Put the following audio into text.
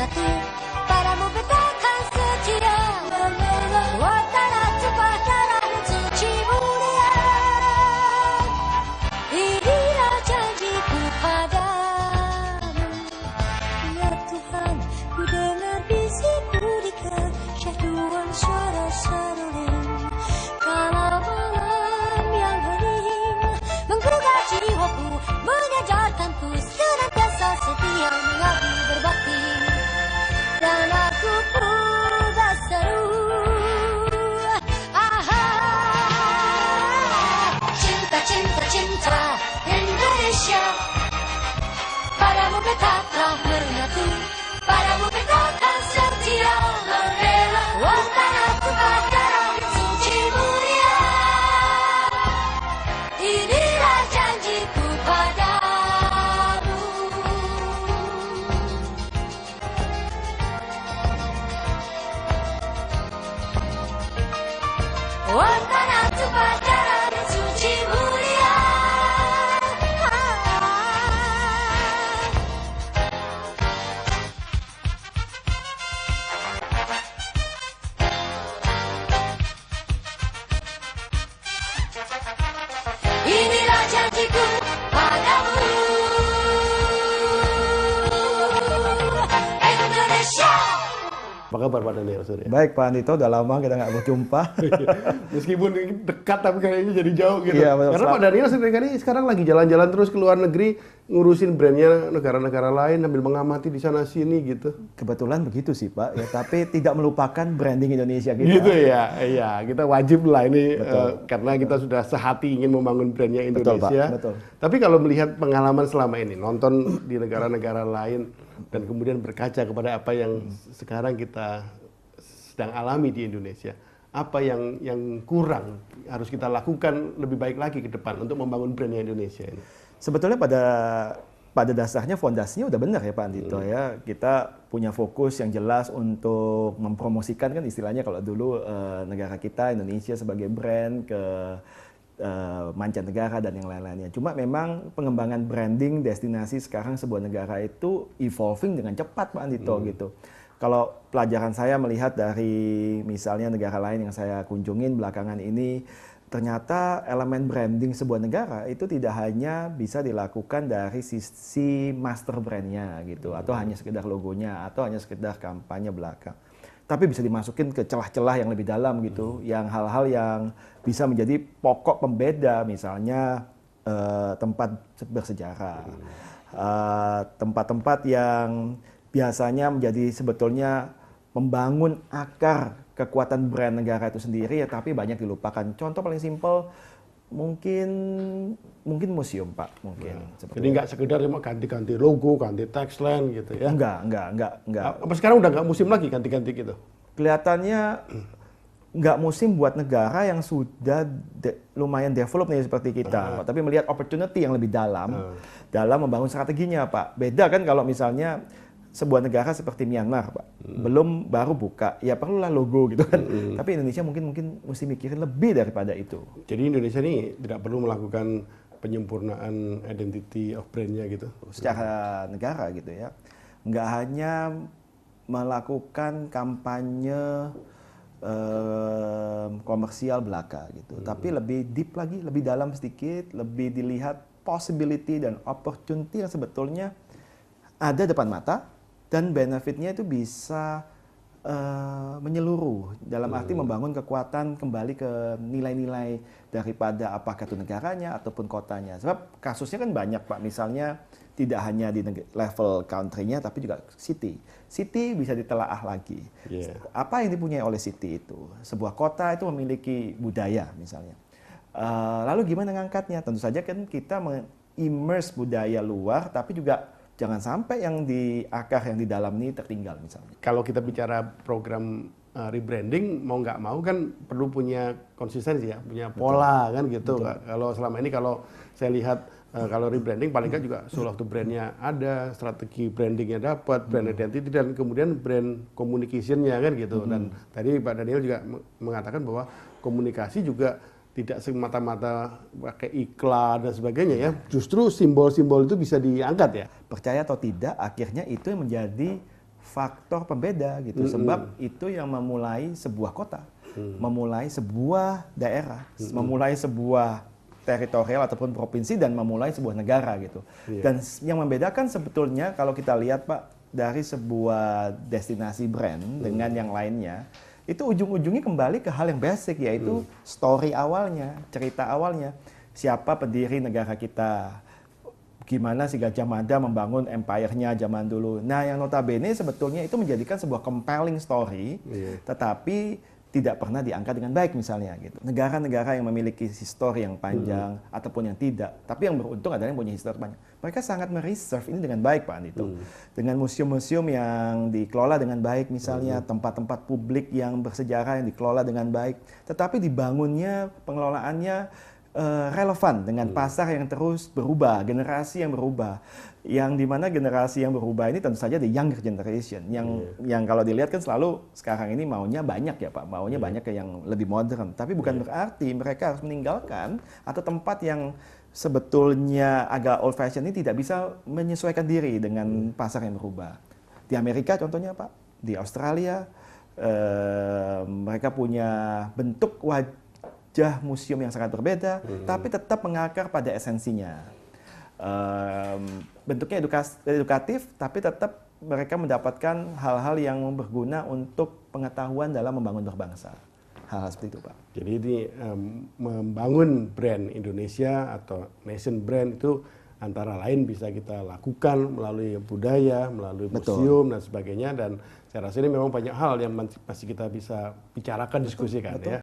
menyatu, padamu betakan setia. Watara tumpah darah dan suci mulia. Inilah janjiku padamu. Ya Tuhan, ku dengar bisimu di kesyahduan suara seruling. Kala malam yang hening menggugah jiwaku, menyadarkanku senantiasa setia mengabdi berbakti. Dan aku pun berseru, aha, cinta, cinta, cinta Indonesia. Padamu betaklah menyatu, padamu betaklah setia membela. Watara tumpah darah dan suci mulia. Inilah janjiku padamu. Watara tumpah darah dan suci mulia. Inilah janjiku padamu, Indonesia. Apa kabar Pak Daniel Surya? Baik Pak Andito, udah lama kita nggak berjumpa. Meskipun dekat tapi kayaknya jadi jauh gitu. Iya, betul. Karena Pak Daniel seringkali sekarang lagi jalan-jalan terus ke luar negeri, ngurusin brandnya negara-negara lain sambil mengamati di sana sini gitu. Kebetulan begitu sih Pak, ya, tapi tidak melupakan branding Indonesia kita. Gitu ya, iya kita wajib lah ini karena kita sudah sehati ingin membangun brandnya Indonesia. Betul, Pak, betul. Tapi kalau melihat pengalaman selama ini, nonton di negara-negara lain dan kemudian berkaca kepada apa yang sekarang kita sedang alami di Indonesia, apa yang kurang harus kita lakukan lebih baik lagi ke depan untuk membangun brandnya Indonesia ini? Sebetulnya pada dasarnya fondasinya udah benar ya Pak Andito ya. Kita punya fokus yang jelas untuk mempromosikan, kan istilahnya kalau dulu negara kita Indonesia sebagai brand ke mancanegara dan yang lain-lainnya. Cuma memang pengembangan branding destinasi sekarang sebuah negara itu evolving dengan cepat Pak Andito gitu. Kalau pelajaran saya melihat dari misalnya negara lain yang saya kunjungin belakangan ini, ternyata elemen branding sebuah negara itu tidak hanya bisa dilakukan dari sisi master brandnya gitu, atau hanya sekedar logonya, atau hanya sekedar kampanye belaka. Tapi bisa dimasukin ke celah-celah yang lebih dalam gitu, yang hal-hal yang bisa menjadi pokok pembeda, misalnya tempat bersejarah, tempat-tempat yang biasanya menjadi sebetulnya membangun akar kekuatan brand negara itu sendiri ya, tapi banyak dilupakan. Contoh paling simpel mungkin museum Pak, mungkin. Jadi nggak sekedar cuma ganti-ganti logo, ganti tagline gitu ya? Enggak. Apa sekarang udah nggak musim lagi ganti-ganti gitu? Kelihatannya nggak musim buat negara yang sudah lumayan develop nih seperti kita, tapi melihat opportunity yang lebih dalam dalam membangun strateginya Pak. Beda kan kalau misalnya sebuah negara seperti Myanmar, Pak, baru buka, ya perlulah logo gitu kan. Tapi Indonesia mungkin mesti mikirin lebih daripada itu. Jadi Indonesia ini tidak perlu melakukan penyempurnaan identity of brand-nya gitu? Secara negara gitu ya. Nggak hanya melakukan kampanye komersial belaka gitu, tapi lebih deep lagi, lebih dalam sedikit, lebih dilihat possibility dan opportunity yang sebetulnya ada depan mata, dan benefitnya itu bisa menyeluruh dalam arti membangun kekuatan kembali ke nilai-nilai daripada apakah itu negaranya ataupun kotanya. Sebab kasusnya kan banyak Pak, misalnya tidak hanya di level country-nya tapi juga city. City bisa ditelaah lagi. Apa yang dipunyai oleh city itu? Sebuah kota itu memiliki budaya misalnya. Lalu gimana ngangkatnya? Tentu saja kan kita immerse budaya luar, tapi juga jangan sampai yang di akar yang di dalam ini tertinggal misalnya. Kalau kita bicara program rebranding, mau nggak mau kan perlu punya konsistensi ya, punya pola kan gitu. Kalau selama ini kalau saya lihat kalau rebranding paling nggak juga soul of the brand-nya ada, strategi brandingnya dapat, brand identity dan kemudian brand communication-nya kan gitu. Dan tadi Pak Daniel juga mengatakan bahwa komunikasi juga tidak semata-mata pakai iklan dan sebagainya ya. Justru simbol-simbol itu bisa diangkat ya. Percaya atau tidak, akhirnya itu yang menjadi faktor pembeda gitu. Sebab itu yang memulai sebuah kota, memulai sebuah daerah, memulai sebuah teritorial ataupun provinsi dan memulai sebuah negara gitu. Dan yang membedakan sebetulnya kalau kita lihat Pak dari sebuah destinasi brand dengan yang lainnya, itu ujung-ujungnya kembali ke hal yang basic, yaitu story awalnya, cerita awalnya. Siapa pendiri negara kita, gimana si Gajah Mada membangun empire-nya zaman dulu. Nah, yang notabene sebetulnya itu menjadikan sebuah compelling story, tetapi tidak pernah diangkat dengan baik misalnya gitu. Negara-negara yang memiliki histori yang panjang ataupun yang tidak, tapi yang beruntung adalah yang punya histori panjang. Mereka sangat mereserve ini dengan baik Pak Andito. Dengan museum-museum yang dikelola dengan baik misalnya, tempat-tempat publik yang bersejarah yang dikelola dengan baik, tetapi dibangunnya, pengelolaannya relevan dengan pasar yang terus berubah, generasi yang berubah, yang dimana generasi yang berubah ini tentu saja the younger generation, yang kalau dilihat kan selalu sekarang ini maunya banyak ya Pak, maunya banyak yang lebih modern, tapi bukan berarti mereka harus meninggalkan atau tempat yang sebetulnya agak old fashion ini tidak bisa menyesuaikan diri dengan pasar yang berubah. Di Amerika contohnya Pak, di Australia mereka punya bentuk wajah museum yang sangat berbeda, tapi tetap mengakar pada esensinya. Bentuknya edukatif, tapi tetap mereka mendapatkan hal-hal yang berguna untuk pengetahuan dalam membangun berbangsa. Hal-hal seperti itu, Pak. Jadi ini membangun brand Indonesia atau nation brand itu antara lain bisa kita lakukan melalui budaya, melalui museum dan sebagainya, dan saya rasa ini memang banyak hal yang masih kita bisa bicarakan, diskusikan ya.